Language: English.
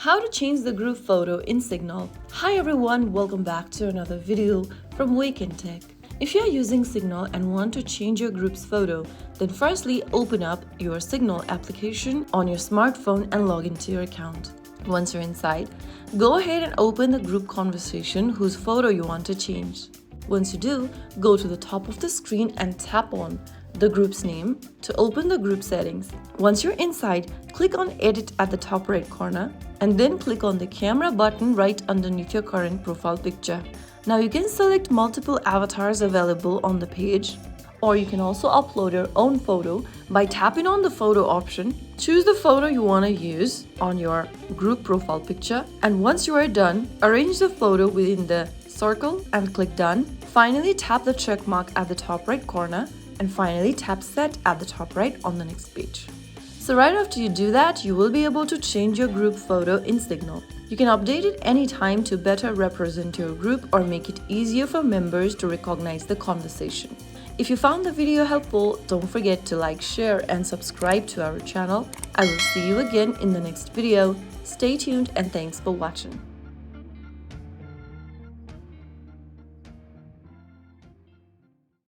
How to change the group photo in Signal. Hi everyone, welcome back to another video from Wake&Tech. If you are using Signal and want to change your group's photo, then firstly open up your Signal application on your smartphone and log into your account. Once you're inside, go ahead and open the group conversation whose photo you want to change. Once you do, go to the top of the screen and tap on the group's name to open the group settings. Once you're inside, click on Edit at the top right corner and then click on the camera button right underneath your current profile picture. Now you can select multiple avatars available on the page, or you can also upload your own photo by tapping on the photo option. Choose the photo you want to use on your group profile picture, and once you are done, arrange the photo within the circle and click Done. Finally, tap the check mark at the top right corner and finally tap Set at the top right on the next page. So right after you do that, you will be able to change your group photo in Signal. You can update it anytime to better represent your group or make it easier for members to recognize the conversation. If you found the video helpful, don't forget to like, share and subscribe to our channel. I will see you again in the next video. Stay tuned and thanks for watching.